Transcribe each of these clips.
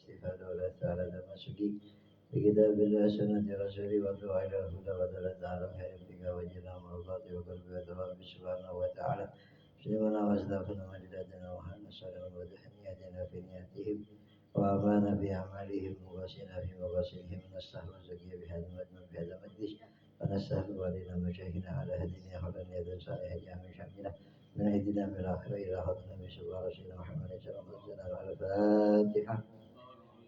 والاستفادة والإثارة التمسك بكتاب الله سنة رسوله والدعاء إلى الهدى ودلالة على الخير ابتغاء وجهه ومرضاته وقلبه وتواب سبحانه وتعالى سلمنا وأسلافنا وجداتنا وحنا صلوا وتحنياتنا في نياتهم وأمانا بأعمالهم وواسنا في مواصلهم ونستحفظ زكية بهذا المجمع بهذا المجلس ونستغفر والدنا مشايخنا على هدينا حولا يد صالح جامع شاملة من أيدينا من الآخرة إلى حضنا بسبب رسولنا محمد صلى الله عليه وسلم على الفاتحة.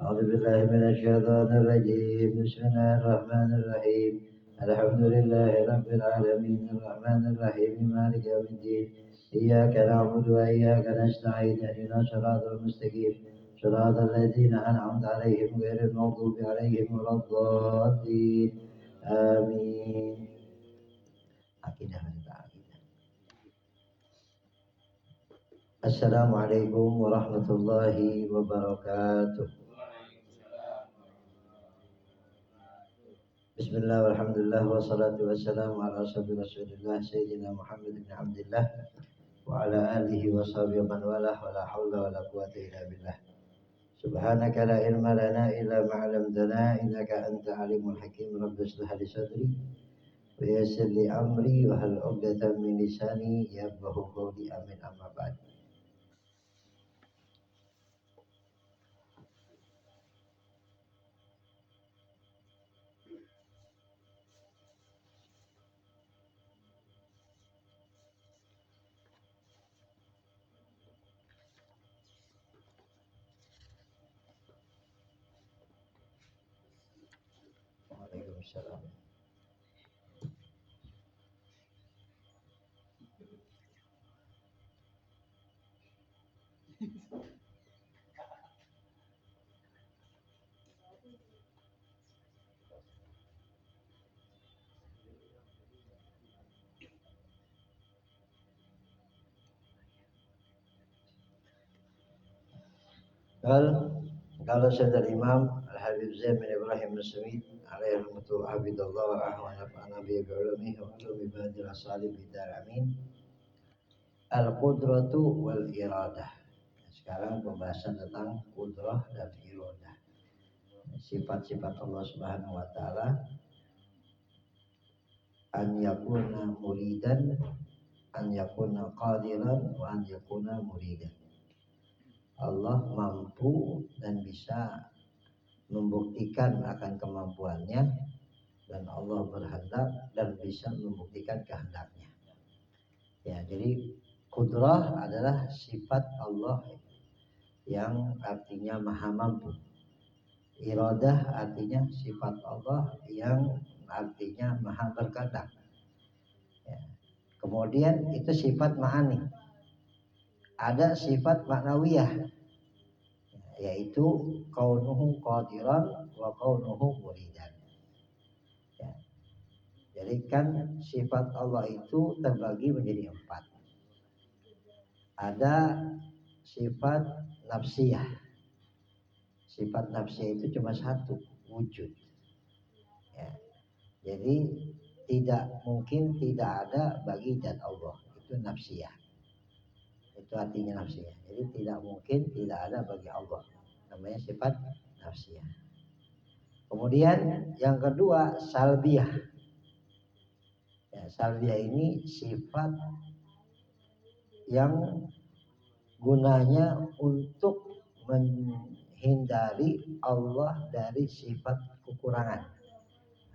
أعوذ بالله من الشيطان الرجيم بسم الله الرحمن الرحيم الحمد لله رب العالمين الرحمن الرحيم مالك يوم الدين إياك نعبد وإياك نستعين اهدنا الصراط المستقيم صراط الذين أنعمت عليهم غير المغضوب عليهم ولا الضالين آمين. Akidah. Assalamualaikum warahmatullahi wabarakatuh. Bismillah walhamdulillah wassalatu wassalamu ala rasulillah sayyidina Muhammad bin Abdullah wa ala alihi wa sahbihi man walah wa la hawla wa la quwwata illa billah. Subhanaka la ilma lana illa ma 'allamtana innaka anta alimul hakim. Rabbi shrah li sadri wa yassir li amri wa hal 'uqdatam min lisani yafqahu qawli. Amin amma ba'd. Waalaikumsalam. Kalau Saudara Imam Al-Habib Zain bin Ibrahim Al-Samid alaihi rahmatullah abidallah wa ahwa nafa'ana bi ulumi wa ulumi badil asalib bidar amin. Al-qudratu wal iradah. Sekarang pembahasan tentang qudrah dan iradah. Sifat-sifat Allah Subhanahu wa taala, an yakuna muridan, an yakuna qadiran, wa an yakuna muridan. Allah mampu dan bisa membuktikan akan kemampuannya, dan Allah berhendak dan bisa membuktikan kehendaknya. Ya, jadi qudrah adalah sifat Allah yang artinya maha mampu. Iradah artinya sifat Allah yang artinya maha berkehendak. Ya. Kemudian itu sifat ma'ani. Ada sifat maknawiyah, yaitu kaunuhu qadiran wa kaunuhu muridan. Ya. Jadi kan sifat Allah itu terbagi menjadi 4. Ada sifat nafsiyah. Sifat nafsiyah itu cuma 1, wujud. Ya. Jadi tidak mungkin tidak ada bagi zat Allah, itu nafsiyah. Itu artinya nafsiyah. Jadi tidak mungkin tidak ada bagi Allah. Namanya sifat nafsiyah. Kemudian yang kedua salbiyah. Ya, salbiyah ini sifat yang gunanya untuk menghindari Allah dari sifat kekurangan.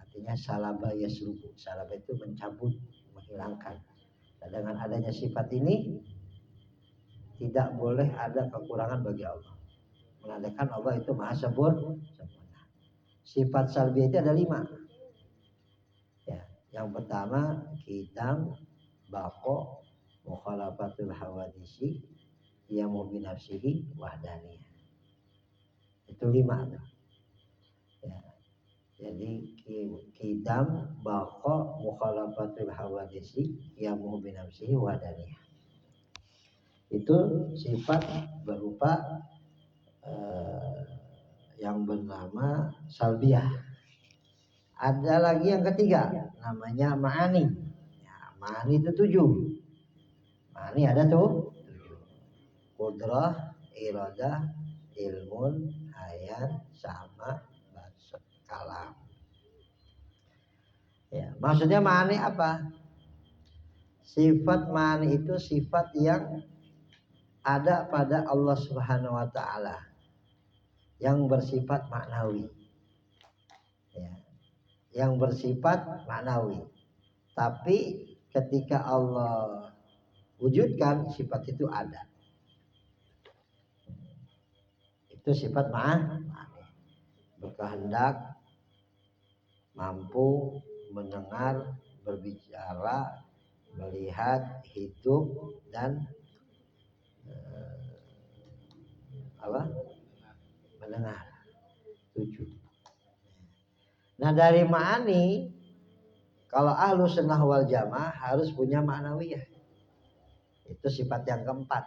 Artinya salaba yasrubu. Salaba itu mencabut, menghilangkan. Nah, dengan adanya sifat ini tidak boleh ada kekurangan bagi Allah. Menandakan Allah itu maha sempurna. Sifat salbiyah itu ada 5. Ya, yang pertama qidam, baqa, mukhalafatul hawadisi, yamu bi nafsihi, wahdaniyah. Itu 5 tuh. Ya. Jadi qidam, baqa, mukhalafatul hawadisi, yamu bi nafsihi, wahdaniyah. Itu sifat berupa yang bernama salbiyah. Ada lagi yang ketiga, namanya ma'ani. Ya, ma'ani itu 7. Ma'ani ada tuh 7. Qudrah, iradah, ilmun, hayat, dan sama kalam. Ya, maksudnya ma'ani apa? Sifat ma'ani itu sifat yang ada pada Allah Subhanahu wa taala yang bersifat maknawi. Ya, yang bersifat maknawi. Tapi ketika Allah wujudkan sifat itu ada. Itu sifat ma'ani. Berkehendak, mampu mendengar, berbicara, melihat, hidup dan mendengar. 7. Nah dari ma'ani, kalau ahlu sunnah wal jamaah harus punya ma'nawiyah. Itu sifat yang keempat.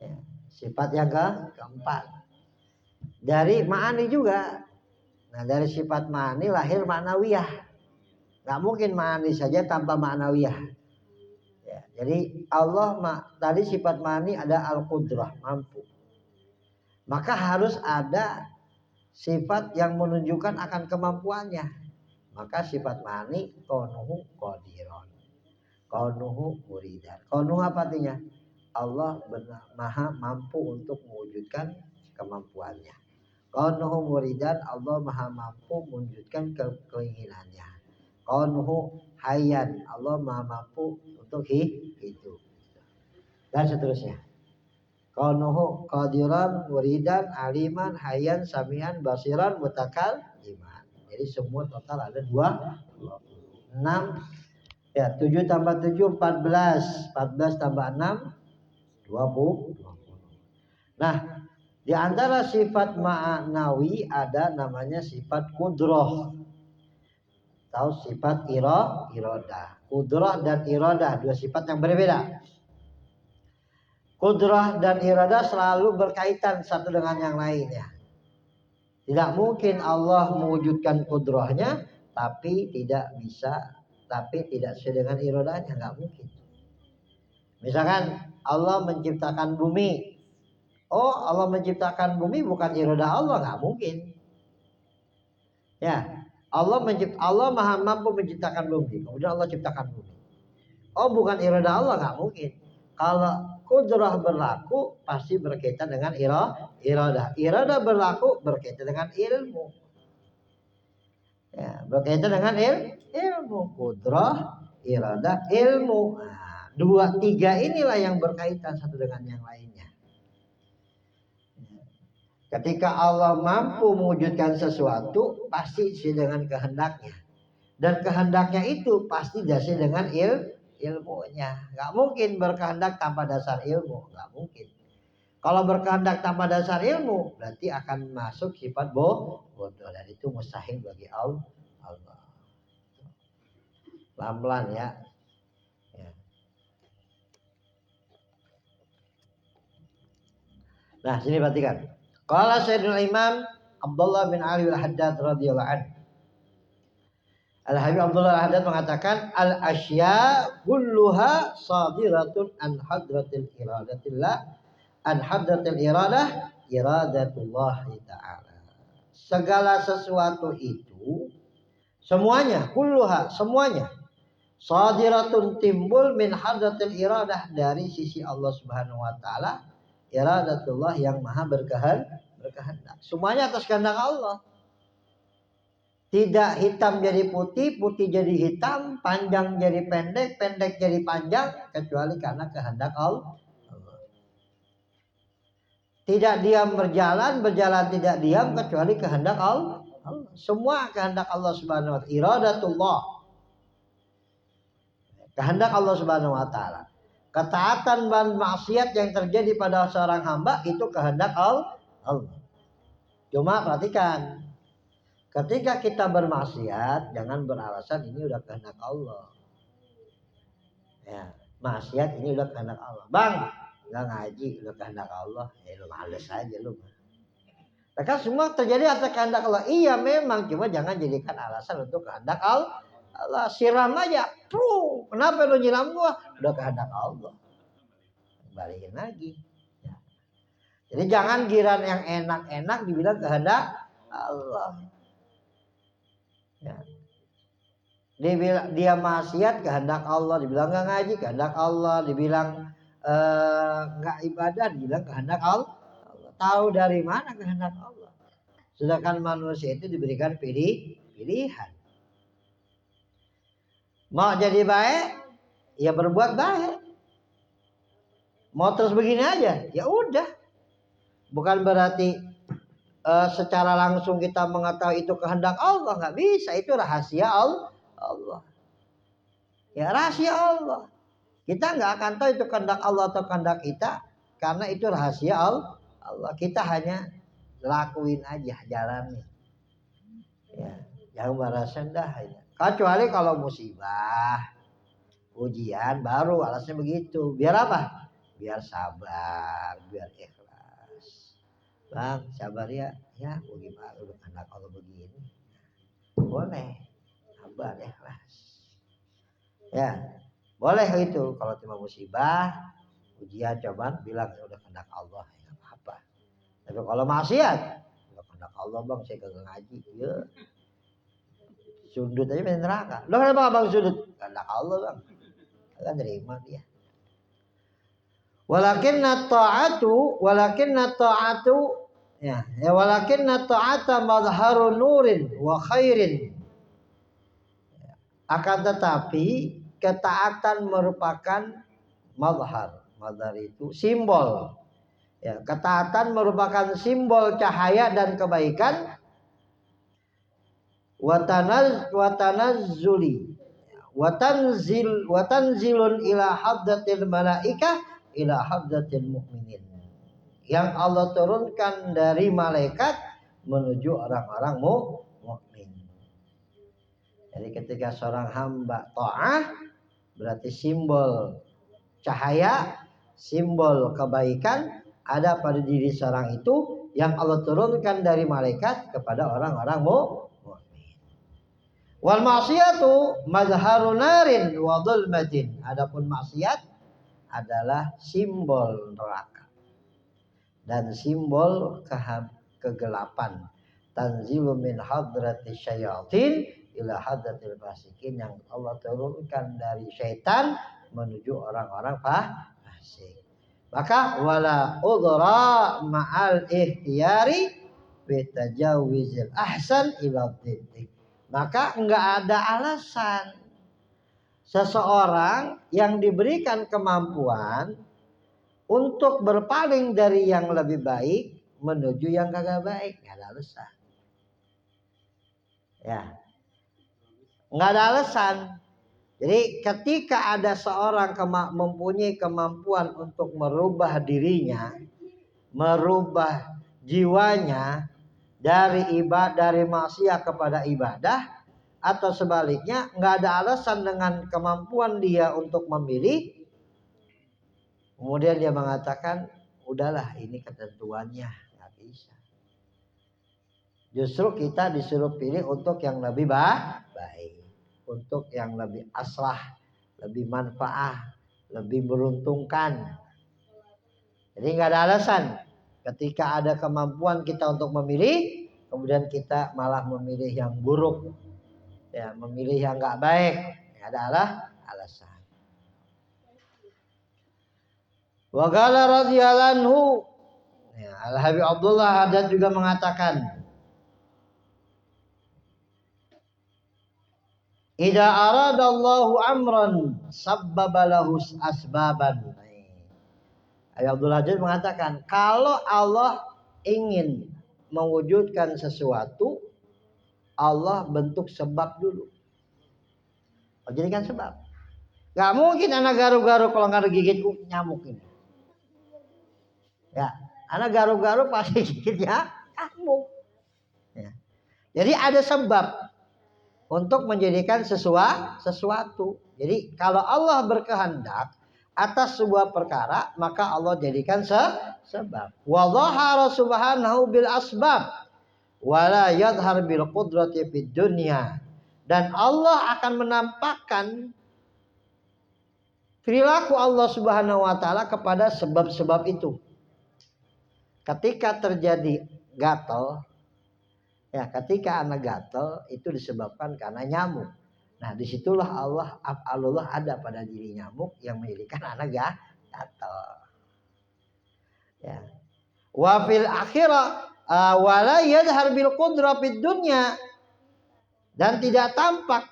Ya, sifat yang keempat. Dari ma'ani juga. Nah dari sifat ma'ani lahir ma'nawiyah. Gak mungkin ma'ani saja tanpa ma'nawiyah. Ya, jadi Allah tadi sifat ma'ani ada al-qudrah, mampu. Maka harus ada sifat yang menunjukkan akan kemampuannya. Maka sifat ma'ani kaunuhu qadiron, kaunuhu muridan. Kaunuhu apa artinya? Allah maha mampu untuk mewujudkan kemampuannya. Kaunuhu muridan, Allah maha mampu mewujudkan keinginannya. Kaunuhu hayyan, Allah maha mampu untuk hidup. Dan seterusnya. Kaunuhu qadiran, muridan, aliman, hayyan, samian, basiran, mutakalliman. Jadi semua total ada 6. Ya, 7 tambah 7 14. 14 tambah 6 20. Nah, di antara sifat ma'nawi ada namanya sifat kudrah. Tahu sifat iradah. Kudrah dan iradah dua sifat yang berbeda. Kudrah dan iradah selalu berkaitan satu dengan yang lainnya. Tidak mungkin Allah mewujudkan kudrahnya tapi tidak sesuai dengan iradahnya, nggak mungkin. Misalkan Allah menciptakan bumi. Oh, Allah menciptakan bumi bukan iradah Allah, nggak mungkin. Ya, Allah maha mampu menciptakan bumi. Kemudian Allah ciptakan bumi. Oh, bukan iradah Allah, nggak mungkin. Kalau kudrah berlaku pasti berkaitan dengan iradah. Iradah berlaku berkaitan dengan ilmu. Ya, berkaitan dengan ilmu. Kudrah, iradah, ilmu. Nah, 2, 3 inilah yang berkaitan satu dengan yang lainnya. Ketika Allah mampu mewujudkan sesuatu pasti sesuai dengan kehendaknya. Dan kehendaknya itu pasti dasar dengan ilmunya. Gak mungkin berkehendak tanpa dasar ilmu. Gak mungkin. Kalau berkehendak tanpa dasar ilmu berarti akan masuk sifat bodoh. Dan itu mustahil bagi Allah. Pelan-pelan ya. Nah sini perhatikan. Qala Sayyidul Imam Abdullah bin Ali al-Haddad radhiyallahu anhu. Al-Habib Abdullah al-Haddad mengatakan al-asya kulluha sadiratun an hadratil iradatillah an hadratil iradah iradatullah ta'ala. Segala sesuatu itu semuanya kulluha semuanya sadiratun timbul min hadratil iradah dari sisi Allah Subhanahu wa taala iradatullah yang maha berkehendak. Semuanya atas kehendak Allah. Tidak hitam jadi putih, putih jadi hitam, panjang jadi pendek, pendek jadi panjang, kecuali karena kehendak Allah. Tidak diam berjalan, berjalan tidak diam, kecuali kehendak Allah. Semua kehendak Allah Subhanahu wa taala. Iradatullah. Kehendak Allah Subhanahu wa taala. Ketaatan dan maksiat yang terjadi pada seorang hamba itu kehendak Allah. Cuma perhatikan, ketika kita bermaksiat jangan beralasan ini udah kehendak Allah. Ya, maksiat ini udah kehendak Allah. Bang, nggak ngaji udah kehendak Allah. Ya lu males aja lu. Nah, kan semua terjadi atas kehendak Allah. Iya memang, cuma jangan jadikan alasan untuk kehendak Allah. Siram aja. Kenapa lu nyiram gua? Udah kehendak Allah. Balikin lagi. Ya. Jadi jangan giran yang enak-enak dibilang kehendak Allah. Ya. Dia maksiat kehendak Allah, dibilang nggak ngaji kehendak Allah, dibilang nggak ibadah dibilang kehendak Allah. Tahu dari mana kehendak Allah? Sedangkan manusia itu diberikan pilihan. Mau jadi baik, ya berbuat baik. Mau terus begini aja, ya udah. Bukan berarti secara langsung kita mengetahui itu kehendak Allah, nggak bisa. Itu rahasia Allah. Ya rahasia Allah. Kita nggak akan tahu itu kehendak Allah atau kehendak kita, karena itu rahasia Allah. Kita hanya lakuin aja, jalani. Ya, jangan merasa dah. Kecuali kalau musibah, ujian baru alasnya begitu. Biar apa? Biar sabar, biar ikhlas. Bang, sabar ya. Ya, bagaimana udah kehendak Allah begini. Boleh. Sabar, ikhlas. Ya, boleh itu. Kalau cuma musibah, ujian, cobaan, bilang udah kehendak Allah, ya apa-apa. Tapi kalau maksiat, udah kehendak Allah bang, saya kagak ngaji. Ya. Sudut aja pengen neraka. Lo kenapa bang sudut? Kehendak Allah bang. Kan terima dia. Walakinna ta'atu ya walakinna ta'ata madharu nurin wa khairin. Akan tetapi ketaatan merupakan madhar. Madhar itu simbol. Ya, ketaatan merupakan simbol cahaya dan kebaikan. Watanzilun ila haddatil malaikah ila haddatil mu'minin. Yang Allah turunkan dari malaikat menuju orang-orang mukmin. Jadi ketika seorang hamba ta'ah berarti simbol cahaya, simbol kebaikan ada pada diri seorang itu yang Allah turunkan dari malaikat kepada orang-orang mukmin. Wal ma'siyatu mazharu narin wa dhulmatin. Adapun maksiat adalah simbol neraka dan simbol kegelapan. Tanzilu min hadrati syayatin ila hadratil fasikin, yang Allah turunkan dari syaitan menuju orang-orang fasik. Maka wala udra ma'al ihtiyari bitajawizil ahsan ila dhiddi. Maka enggak ada alasan seseorang yang diberikan kemampuan untuk berpaling dari yang lebih baik menuju yang kagak baik, enggak ada alasan. Ya. Enggak ada alasan. Jadi ketika ada seorang mempunyai kemampuan untuk merubah dirinya, merubah jiwanya dari maksiat kepada ibadah, atau sebaliknya, nggak ada alasan dengan kemampuan dia untuk memilih, kemudian dia mengatakan, udahlah ini ketentuannya, nggak bisa. Justru kita disuruh pilih untuk yang lebih baik, untuk yang lebih aslah, lebih manfaat, lebih beruntungkan. Jadi nggak ada alasan ketika ada kemampuan kita untuk memilih, kemudian kita malah memilih yang buruk, ya, memilih yang nggak baik. Nggak ada alasan. Wa qala radhiyallahu anhu, ya, Al-Habib Abdullah Haddad juga mengatakan, idza aradallahu amran sabbaba lahu asbaban. Abdul Haddad mengatakan, kalau Allah ingin mewujudkan sesuatu, Allah bentuk sebab dulu. Jadikan sebab. Gak mungkin anak garu-garu kalau nggak digigit nyamuk ini. Ya, anak garu-garu pasti gigitnya nyamuk. Ya. Jadi ada sebab untuk menjadikan sesuatu. Jadi kalau Allah berkehendak atas sebuah perkara, maka Allah jadikan sebab. Wa dhahara subhanahu bil asbab wa la yadhhar bil qudrati fid dunya. Dan Allah akan menampakkan perilaku Allah Subhanahu wa taala kepada sebab-sebab itu. ketika terjadi gatal, ya ketika anak gatal itu disebabkan karena nyamuk. Nah disitulah af'alullah ada pada diri nyamuk yang menjadikan anak gatal. Ya. Wa fil akhirah wala yadhhar bil qudrah fid dunya, dan tidak tampak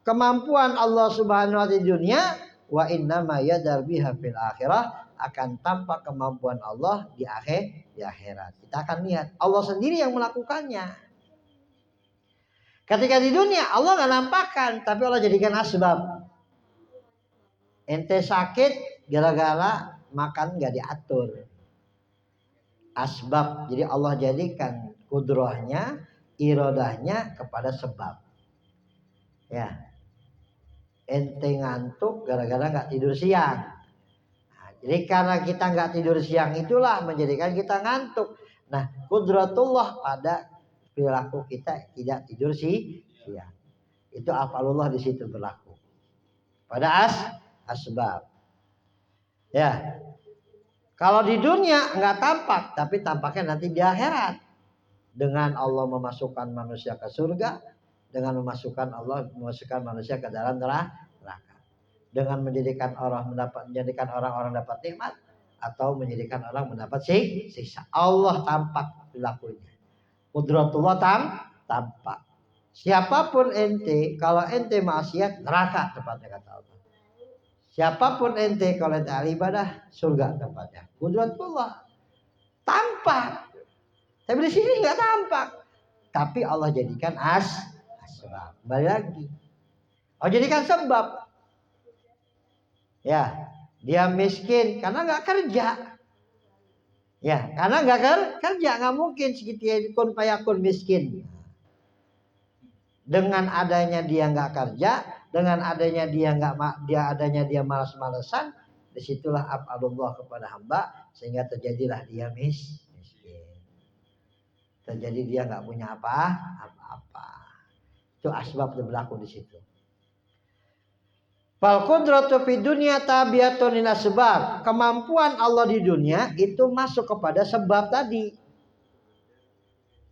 kemampuan Allah Subhanahu wa taala di dunia, wa inna ma yadhhar biha fil akhirah, akan tampak kemampuan Allah di akhirat. Kita akan lihat Allah sendiri yang melakukannya. Ketika di dunia Allah nggak nampakkan, tapi Allah jadikan asbab. Ente sakit gara-gara makan nggak diatur. Asbab. Jadi Allah jadikan kudrohnya, irodahnya kepada sebab. Ya. Ente ngantuk gara-gara nggak tidur siang. Nah, jadi karena kita nggak tidur siang itulah menjadikan kita ngantuk. Nah, kudratullah pada perilaku kita tidak tidur siang. Itu afalullah di situ berlaku. Pada asbab. Ya. Kalau di dunia nggak tampak, tapi tampaknya nanti di akhirat. Dengan Allah memasukkan manusia ke surga, dengan memasukkan manusia ke dalam neraka. Dengan menjadikan orang-orang dapat nikmat atau menjadikan orang mendapat siksa. Allah tampak perilakunya. Qudratullah tampak. Siapapun ente, kalau ente maksiat neraka tempatnya kata Allah. Siapapun ente kalau ente ahli ibadah surga tempatnya. Qudratullah tampak. Tapi di sini nggak tampak. Tapi Allah jadikan asbab. Kembali lagi. Allah jadikan sebab. Ya, dia miskin karena nggak kerja. Ya, karena nggak kerja, nggak mungkin segitu kun payakun miskin. Dengan adanya dia nggak kerja, dengan adanya dia malas-malesan, disitulah af'alullah kepada hamba sehingga terjadilah dia miskin. Terjadi dia nggak punya apa-apa. Itu asbab berlaku di situ. Fal qudratu fid dunya tabiatun lil asbab. Kemampuan Allah di dunia itu masuk kepada sebab tadi.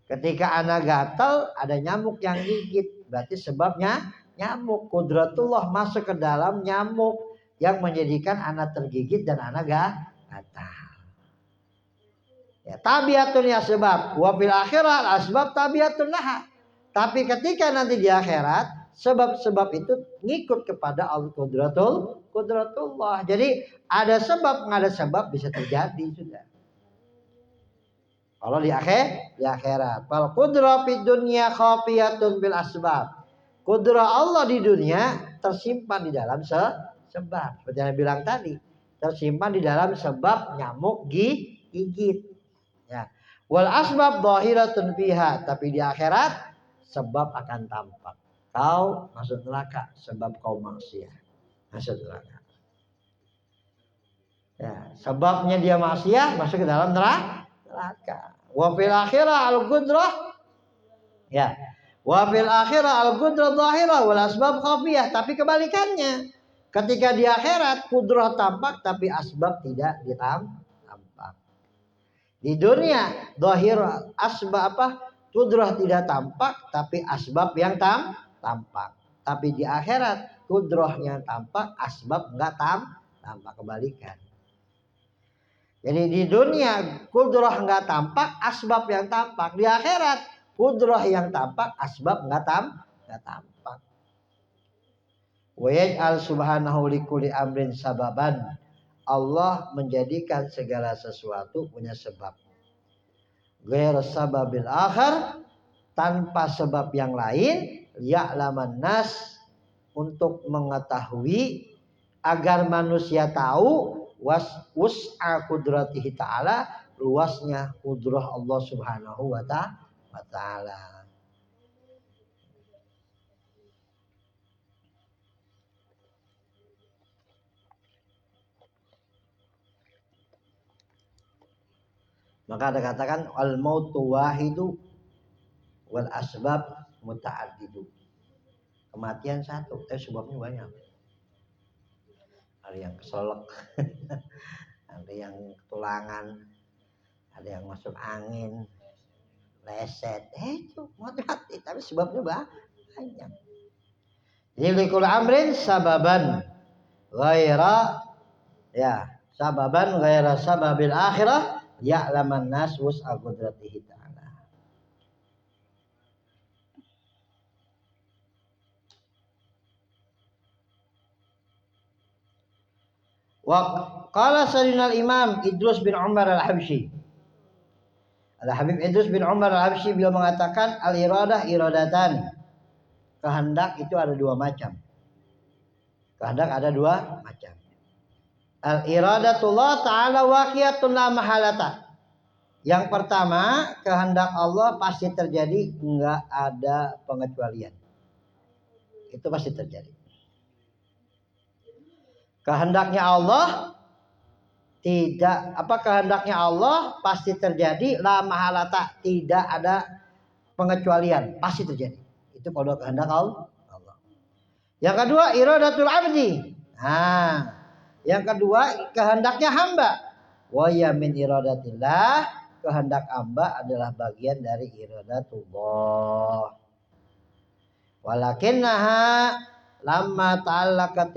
Ketika anak gatal ada nyamuk yang gigit, berarti sebabnya nyamuk. Qudratullah masuk ke dalam nyamuk yang menjadikan anak tergigit dan anak gatal. Ya, tabiatun ya sebab. Wa fil akhirat asbab tabiatun laha. Tapi ketika nanti di akhirat sebab-sebab itu ngikut kepada qudratullah. Jadi ada sebab nggak ada sebab bisa terjadi sudah. Kalau di akhirat. Fal qudrah fid dunya khafiyatun bil asbab. Qudrah Allah di dunia tersimpan di dalam sebab. Seperti yang bilang tadi, tersimpan di dalam sebab nyamuk gigit. Ya. Wal asbab dhahiratun fiha, tapi di akhirat sebab akan tampak. Kau masuk neraka sebab kau maksiat. Masuk neraka. Ya, sebabnya dia maksiat masuk ke dalam neraka. Wa fil akhirah al-qudrah. Ya. Wa fil akhirah al-qudrah dhahirah wal asbab khafiyah, tapi kebalikannya. Ketika di akhirat qudrah tampak tapi asbab tidak tampak. Di dunia dhahir asbab qudrah tidak tampak tapi asbab yang tampak. Tapi di akhirat qudrah yang tampak, asbab enggak tampak, kebalikan. Jadi di dunia qudrah enggak tampak, asbab yang tampak. Di akhirat qudrah yang tampak, asbab enggak tampak. Wa yaj'al subhanahu likulli amrin sababan. Allah menjadikan segala sesuatu punya sebab. Ghair sababil akhar, tanpa sebab yang lain, ya'laman nas, untuk mengetahui agar manusia tahu wus'a qudratihi ta'ala, luasnya qudrah Allah Subhanahu wa ta'ala. Maka ada katakan al mautu wahidu wal asbab muta'addidu. Kematian satu, sebabnya banyak. Ada yang kesolok, ada yang ketulangan, ada yang masuk angin, leset, itu hati-hati, tapi sebabnya banyak. Jadi likul amrin sababan ghaira sababil akhirah ya'laman nas wus'a qudratihi ta'ala. Wa qala sayyidina Imam Idrus bin Umar al-Habsyi. Al-Habib Idrus bin Umar al-Habsyi beliau mengatakan al-iradah iradatan. Kehendak itu ada dua macam. Kehendak ada dua macam. Al-iradatullah ta'ala waqiyatun la mahalata. Yang pertama, kehendak Allah pasti terjadi, enggak ada pengecualian. Itu pasti terjadi. Kehendaknya Allah kehendaknya Allah pasti terjadi, la mahalata, tidak ada pengecualian, pasti terjadi. Itu kalau kehendak Allah. Yang kedua, iradatul abdi. Yang kedua, kehendaknya hamba. Wa ya min iradatillah, kehendak hamba adalah bagian dari iradatullah. Walakinnaha lamma ta'allaqat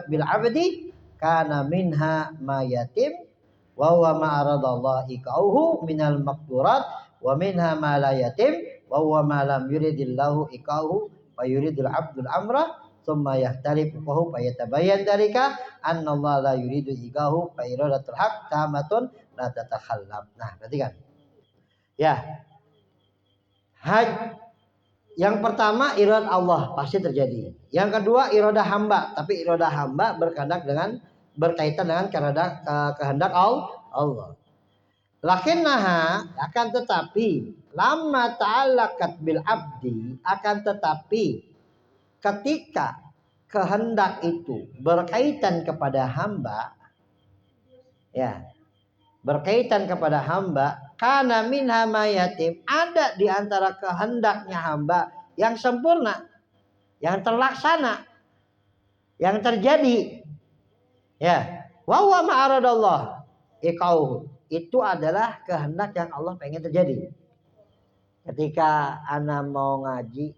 bil abdi kana minha ma yatim wa huwa ma aradallahu ikauhu minal maqdurat wa minha ma la yatim wa huwa ma lam yuridillahu ikauhu wa yuridul abdul amra thumma yahtalifuhu fa yatabayyan dalika anna Allah la yuridu ikahu fa iradatul haq tamatun la tatakhallaf. Nah, berarti kan ya, yang pertama iradah Allah pasti terjadi. Yang kedua iradah hamba, tapi iradah hamba berkaitan dengan kehendak Allah. Lakinnaha, akan tetapi lamma ta'allaqat bil abdi, akan tetapi ketika kehendak itu berkaitan kepada hamba, ya, berkaitan kepada hamba, karena minha ma yatim, ada di antara kehendaknya hamba yang sempurna, yang terlaksana, yang terjadi. Ya, wa huwa ma aradallah iqauhu, itu adalah kehendak yang Allah pengen terjadi. Ketika ana mau ngaji,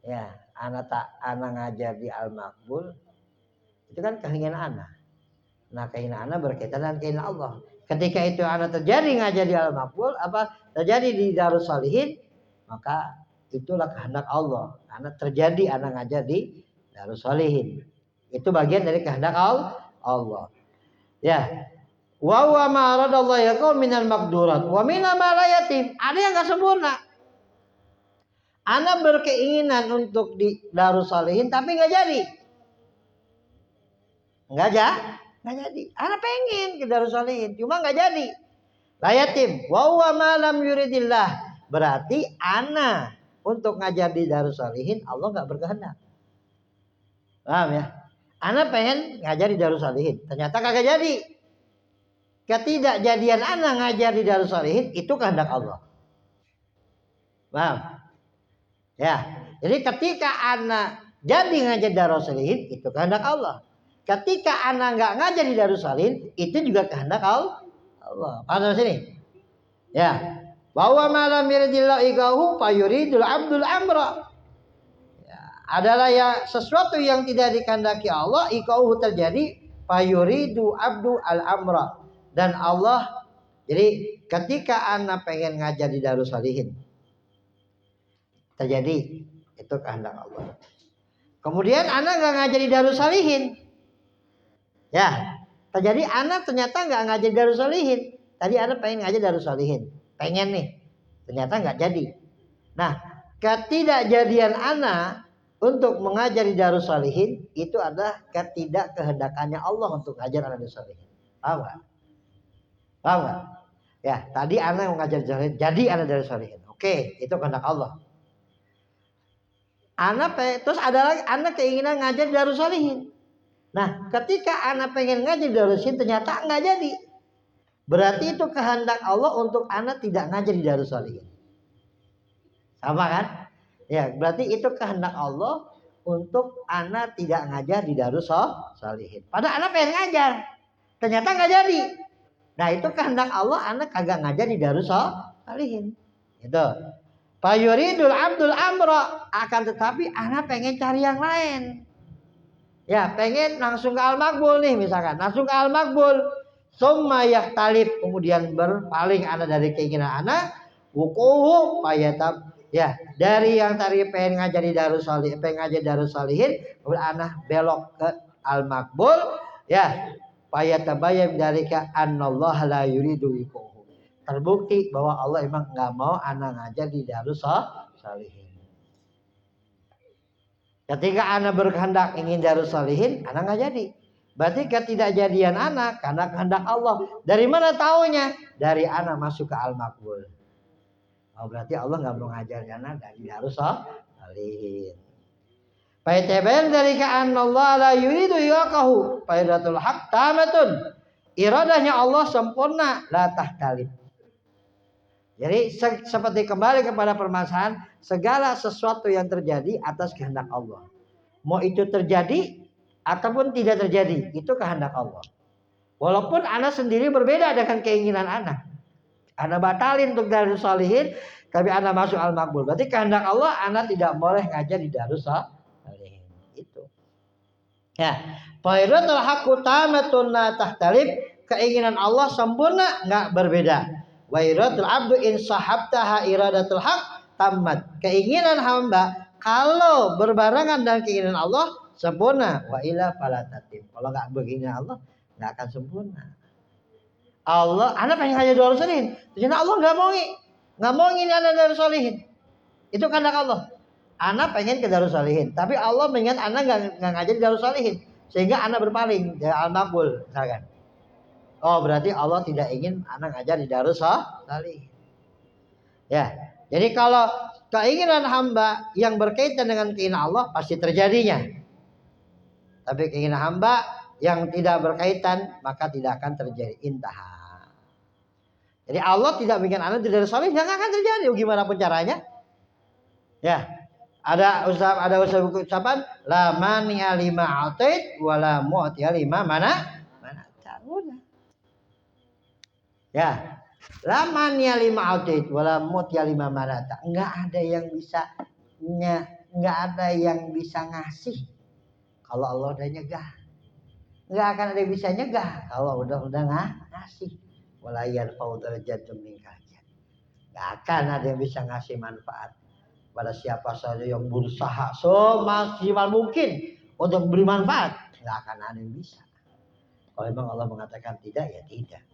ya, ana ngajar di Al-Maqbul, itu kan keinginan ana. Nah, keinginan ana berkaitan dengan keinginan Allah. Ketika itu ana terjadi ngajar di Al-Maqbul, terjadi di Darus Salihin, maka itulah kehendak Allah. Ana terjadi ana ngajar di Darus Salihin. Itu bagian dari kehendak Allah. Ya. Wa huwa ma aradallahu yaqul minal maqdurat wa minna ma la yatim. Ada yang enggak sempurna. Ana berkeinginan untuk di Darus Salihin tapi enggak jadi. Enggak jadi. Ana pengen ke Darus Salihin cuma enggak jadi. La yatim. Wa huwa ma lam yuridillah. Berarti ana untuk ngajar di Darus Salihin Allah enggak berkehendak. Paham ya? Ana pengen ngajar di Darus Salihin, ternyata kagak jadi. Ketidakjadian ana ngajar di Darus Salihin itu kehendak Allah. Paham? Ya. Jadi ketika ana jadi ngajar di Darus Salihin itu kehendak Allah. Ketika ana enggak ngajar di Darus Salihin itu juga kehendak Allah. Paham sini? Ya. Bahwa malam yuridillahu igahu fayuridul abdul amra. Adalah ya sesuatu yang tidak dikehendaki Allah, ikauhu terjadi, fayuridu abdu al-amra. Dan Allah, jadi ketika ana pengen ngajar di Darus Salihin, terjadi, itu kehendak Allah. Kemudian ana nggak ngajar di Darus Salihin, ya, terjadi ana ternyata nggak ngajar di Darus Salihin. Tadi ana pengen ngajar di Darus Salihin, pengen nih, ternyata nggak jadi. Nah, ketidakjadian ana untuk mengajar di Darus Salihin itu adalah ketidakkehendakannya Allah untuk ngajar anak Darus Salihin. Paham nggak? Ya, tadi anak yang mengajar di Darus Salihin, jadi anak Darus Salihin. Oke, itu kehendak Allah. Terus ada lagi anak keinginan ngajar di Darus Salihin. Nah, ketika anak pengen ngajar di Darus Salihin ternyata nggak jadi. Berarti itu kehendak Allah untuk anak tidak ngajar di Darus Salihin. Sama kan? Ya, berarti itu kehendak Allah untuk anak tidak ngajar di Darus Salihin. Padahal anak pengen ngajar. Ternyata nggak jadi. Nah itu kehendak Allah, anak kagak ngajar di Darus Salihin. Gitu. Fayuridul abdul amro, akan tetapi anak pengen cari yang lain. Ya pengen langsung ke al-makbul nih misalkan, langsung ke al-makbul. Summa yahtalif, kemudian berpaling anak dari keinginan anak. Wukuhu payatab, ya dari yang tadi pengen ngajar di Darus Salihin, pengen ngajar Darus Salihin, kemudian anak belok ke al-makbul, ya payatabayyan dari ka anallaha la yuridu wukuhu. Terbukti bahwa Allah emang nggak mau anak ngajar di Darus Salihin. Ketika anak berkehendak ingin Darus Salihin, anak nggak jadi. Berarti ketidakjadian anak karena kehendak Allah. Dari mana taunya? Dari anak masuk ke al-makbul. Oh berarti Allah nggak mau ngajar anak dari Darus Salihin. Fayatabayyan dari ka anallaha la yuridu yuqahu. Faidatul haq tamatun. Iradahnya Allah sempurna, la tahtalif. Jadi seperti kembali kepada permasalahan, segala sesuatu yang terjadi atas kehendak Allah. Mau itu terjadi ataupun tidak terjadi, itu kehendak Allah. Walaupun anak sendiri berbeda dengan keinginan anak. Anak batalin untuk Darus Salihin, tapi anak masuk al-makbul. Berarti kehendak Allah, anak tidak boleh ngajar di Darus Salihin. Itu. Ya, fa'idatul haqqu tamatun la tahtalif, keinginan Allah sempurna, enggak berbeda. Wa iratul abdu in sahabtaha iradatul haq tamat. Keinginan hamba kalau berbarengan dengan keinginan Allah sempurna. Wa ila fala tatim. Kalau enggak begini Allah enggak akan sempurna. Allah, anak pengen ngajar Darus Salihin. Ternyata Allah enggak mau ini anak Darus Salihin. Itu kehendak Allah. Anak pengen ke Darus Salihin, tapi Allah mengingat anak enggak ngajar di Darus Salihin, sehingga anak berpaling dari al-makbul misalkan. Oh berarti Allah tidak ingin anak ngajar di Darus Salihin. Ya, jadi kalau keinginan hamba yang berkaitan dengan keinginan Allah pasti terjadinya. Tapi keinginan hamba yang tidak berkaitan maka tidak akan terjadi. Intaha. Jadi Allah tidak bikin anak di Darus Salihin, nggak akan terjadi. Gimana pun caranya? Ya, ada ucapan la mani'a lima atait wala mu'tiya lima mana ta'udah. Ya, lamanya lima audit, wala mutya lima marata. Enggak ada yang bisa enggak ada yang bisa ngasih kalau Allah udah nyegah. Enggak akan ada yang bisa nyegah kalau udah ngasih. Wala yarfa'u darajatun min kajian. Enggak akan ada yang bisa ngasih manfaat pada siapa saja yang berusaha semaksimal mungkin untuk memberi manfaat. Enggak akan ada yang bisa. Kalau memang Allah mengatakan tidak, ya tidak.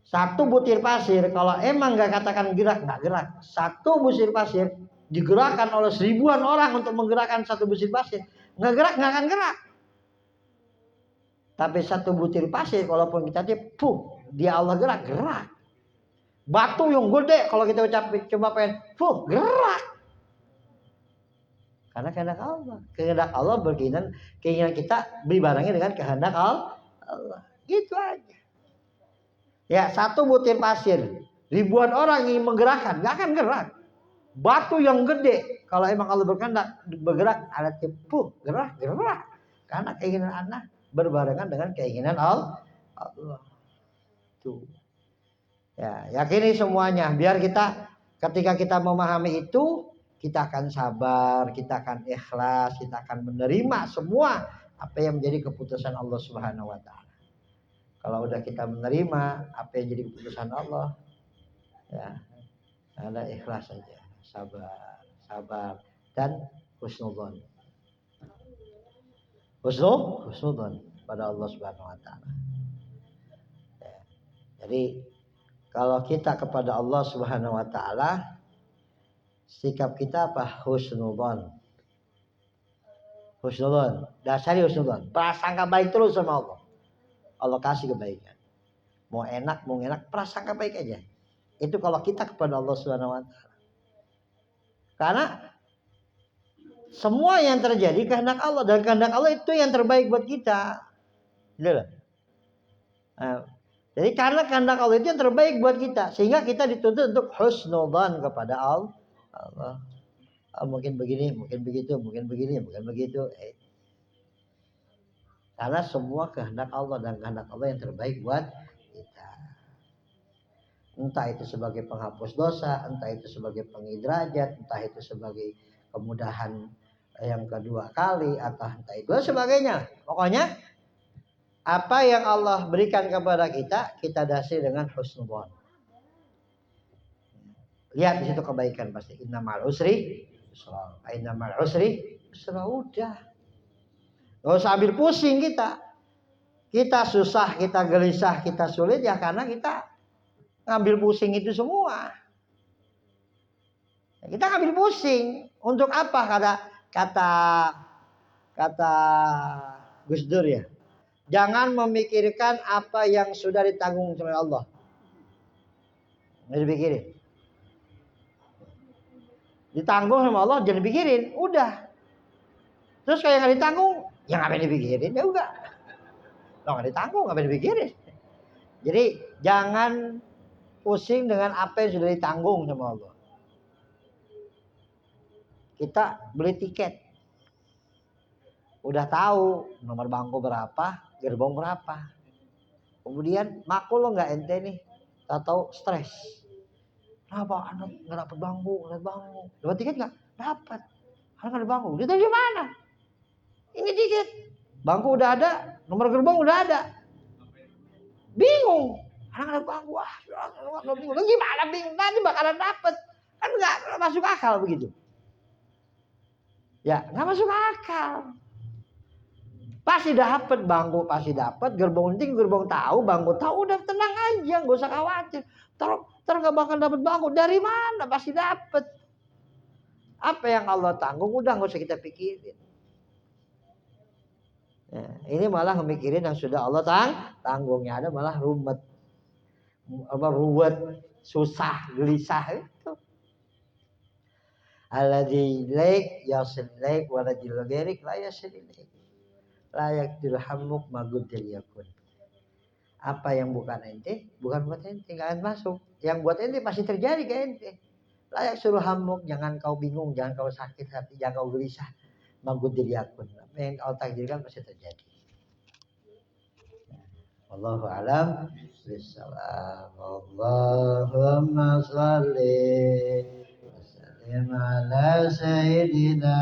Satu butir pasir, kalau emang nggak katakan gerak, nggak gerak. Satu butir pasir digerakkan oleh seribuan orang untuk menggerakkan satu butir pasir, nggak gerak, nggak akan gerak. Tapi satu butir pasir, kalaupun kita dia Allah gerak. Batu yang gede, kalau kita coba pengen, gerak. Karena kehendak Allah berkeinginan kita dibarengi dengan kehendak Allah. Gitu aja. Ya, satu butir pasir, ribuan orang ingin menggerakkan, nggak akan gerak. Batu yang gede, kalau emang Allah berkehendak bergerak, alat gerak. Karena keinginan anak berbarengan dengan keinginan Allah. Tuh. Ya, yakini semuanya. Biar kita ketika kita memahami itu, kita akan sabar, kita akan ikhlas, kita akan menerima semua apa yang menjadi keputusan Allah Subhanahu wa taala. Kalau udah kita menerima apa yang jadi keputusan Allah, ya ada ikhlas saja, sabar dan husnudzon. Husnudzon pada Allah Subhanahu wa taala. Ya. Jadi kalau kita kepada Allah Subhanahu wa taala, sikap kita apa? Husnudzon. Dasari husnudzon. Prasangka baik terus sama Allah. Allah kasih kebaikan. Mau enak, prasangka baik aja. Itu kalau kita kepada Allah Subhanahu wa taala. Karena semua yang terjadi kehendak Allah, dan kehendak Allah itu yang terbaik buat kita. Gitu loh. Nah, jadi karena kehendak Allah itu yang terbaik buat kita, sehingga kita dituntut untuk husnudzan kepada Allah. Mungkin begini, mungkin begitu, mungkin begini, mungkin begitu. Karena semua kehendak Allah dan kehendak Allah yang terbaik buat kita. Entah itu sebagai penghapus dosa, entah itu sebagai pengganti derajat, entah itu sebagai kemudahan yang kedua kali, atau entah itu dan sebagainya. Pokoknya apa yang Allah berikan kepada kita, kita dasari dengan husnuzon. Lihat di situ kebaikan pasti. Innamal usri yusra. Innamal usri yusra. Udah. Gak usah ambil pusing kita. Kita susah, kita gelisah, kita sulit ya karena kita ngambil pusing itu semua. Kita ngambil pusing. Untuk apa kata Gus Dur ya? Jangan memikirkan apa yang sudah ditanggung oleh Allah. Nggak dipikirin. Ditanggung sama Allah jangan dipikirin. Udah. Terus kayak nggak ditanggung, ya ngapain dipikirin? Ya udah. Lo nggak ditanggung, ngapain dipikirin? Jadi jangan pusing dengan apa yang sudah ditanggung sama Allah. Kita beli tiket. Udah tahu nomor bangku berapa, gerbong berapa. Kemudian makul lo nggak ente nih, tahu stres. Kenapa anak nggak dapat bangku, dapat tiket nggak? Dapat. Anak nggak ada bangku. Dia tahu gimana? Ini tiket. Bangku udah ada, nomor gerbong udah ada. Bingung. Anak ada bangku, wah, bingung. Lo gimana bingung? Nanti bakalan dapet. Kan nggak masuk akal begitu. Ya, nggak masuk akal. Pasti dapat bangku, pasti dapat gerbong penting, gerbong tahu, bangku tahu, udah tenang aja, nggak usah khawatir. Ter nggak bakal dapat bangku dari mana? Pasti dapat. Apa yang Allah tanggung udah nggak usah kita pikirin. Ya, ini malah memikirin yang sudah Allah tanggungnya ada malah rumet, ruwet, susah, gelisah itu. Alladzi ilaik yasil ilaik waladzi lagairik la yasil ilaik. Layak dirhamuk magudil yakun. Apa yang bukan ente, bukan buat ente, nggak akan masuk. Yang buat ente pasti terjadi ke ente. Layak suruh hamuk, jangan kau bingung, jangan kau sakit hati, jangan kau gelisah. Magudil yakun. Apa yang kau takdirkan pasti terjadi. Wallahu a'lam bishawab. Allahumma shalli wa sallim ala sayyidina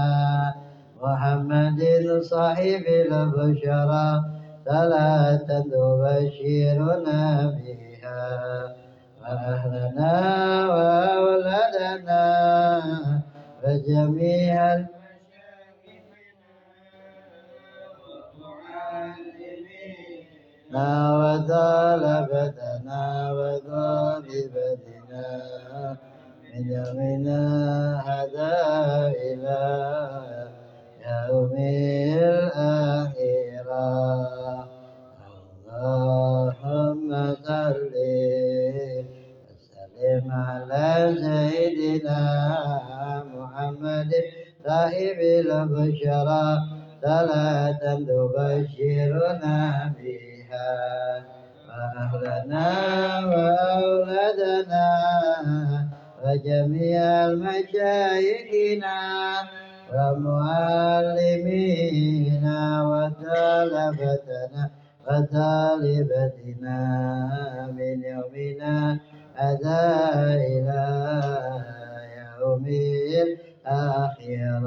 Muhammadin sahibil busyara salatan tubashiruna biha wa ahlana wa awladana wa jami'al وطالبتنا وطالبتنا من يومنا هذا إلى يوم الآخرة اللهم صل وسلم على سيدنا محمد صاحب البشرى صلاة تبشرنا بها وأهلنا وأولادنا وجميع المشايخنا ومعلمينا وطالبتنا من يومنا هذا إلى يوم الآخرة